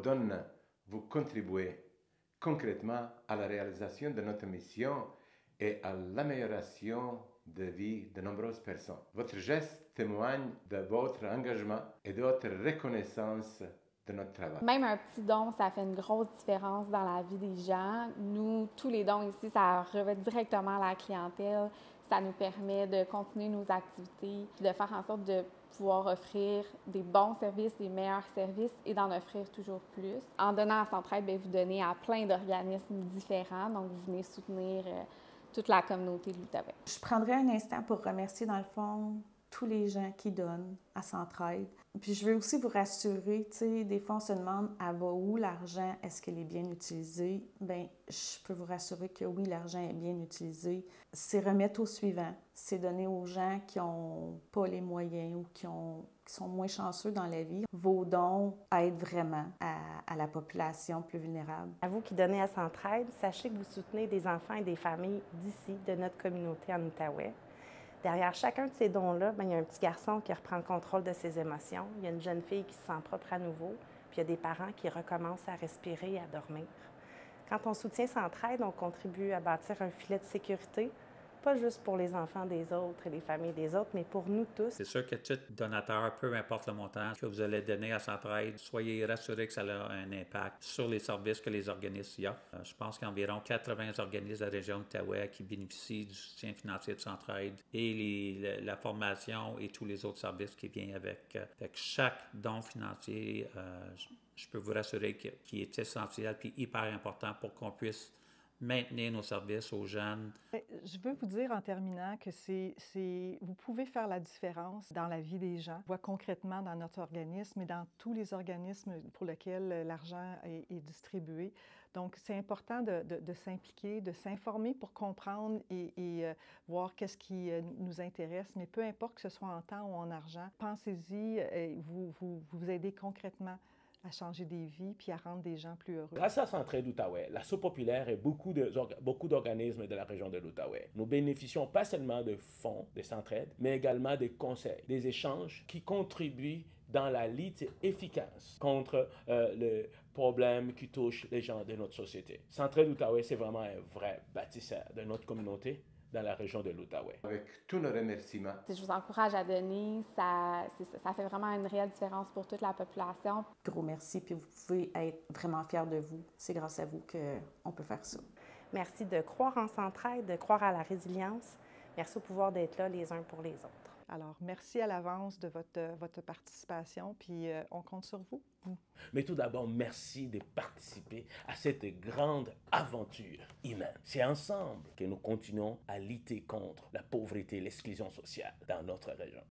donne, vous contribuez concrètement à la réalisation de notre mission et à l'amélioration de vie de nombreuses personnes. Votre geste témoigne de votre engagement et de votre reconnaissance de notre travail. Même un petit don, ça fait une grosse différence dans la vie des gens. Nous, tous les dons ici, ça revêt directement à la clientèle. Ça nous permet de continuer nos activités, de faire en sorte de pouvoir offrir des bons services, des meilleurs services et d'en offrir toujours plus. En donnant à Centraide, bien, vous donnez à plein d'organismes différents, donc vous venez soutenir toute la communauté de l'Outaouais. Je prendrai un instant pour remercier, dans le fond, tous les gens qui donnent à Centraide. Puis je veux aussi vous rassurer, tu sais, des fois on se demande, elle va où l'argent, est-ce qu'il est bien utilisé? Bien, je peux vous rassurer que oui, l'argent est bien utilisé. C'est remettre au suivant, c'est donner aux gens qui n'ont pas les moyens ou qui sont moins chanceux dans la vie. Vos dons aident vraiment à la population plus vulnérable. À vous qui donnez à Centraide, sachez que vous soutenez des enfants et des familles d'ici, de notre communauté en Outaouais. Derrière chacun de ces dons-là, il y a un petit garçon qui reprend le contrôle de ses émotions, il y a une jeune fille qui se sent propre à nouveau, puis il y a des parents qui recommencent à respirer et à dormir. Quand on soutient Centraide, on contribue à bâtir un filet de sécurité, pas juste pour les enfants des autres et les familles des autres, mais pour nous tous. C'est sûr que tout donateur, peu importe le montant que vous allez donner à Centraide, soyez rassurés que ça a un impact sur les services que les organismes y offrent. Je pense qu'il y a environ 80 organismes de la région de l'Outaouais qui bénéficient du soutien financier de Centraide et la formation et tous les autres services qui viennent avec. Chaque don financier, je peux vous rassurer qu'il est essentiel et hyper important pour qu'on puisse maintenir nos services aux jeunes. Je veux vous dire en terminant que vous pouvez faire la différence dans la vie des gens. On voit concrètement dans notre organisme et dans tous les organismes pour lesquels l'argent est distribué. Donc, c'est important de s'impliquer, de s'informer pour comprendre et voir qu'est-ce qui nous intéresse. Mais peu importe que ce soit en temps ou en argent, pensez-y, vous aidez concrètement à changer des vies puis à rendre des gens plus heureux. Grâce à Centraide Outaouais, l'Asso populaire et beaucoup d'organismes de la région de l'Outaouais, nous bénéficions pas seulement de fonds de Centraide, mais également des conseils, des échanges qui contribuent dans la lutte efficace contre les problèmes qui touchent les gens de notre société. Centraide Outaouais, c'est vraiment un vrai bâtisseur de notre communauté dans la région de l'Outaouais. Avec tous nos remerciements. Je vous encourage à donner, ça fait vraiment une réelle différence pour toute la population. Gros merci, puis vous pouvez être vraiment fiers de vous. C'est grâce à vous qu'on peut faire ça. Merci de croire en Centraide, de croire à la résilience. Merci au pouvoir d'être là les uns pour les autres. Alors, merci à l'avance de votre participation, puis on compte sur vous. Mais tout d'abord, merci de participer à cette grande aventure humaine. C'est ensemble que nous continuons à lutter contre la pauvreté et l'exclusion sociale dans notre région.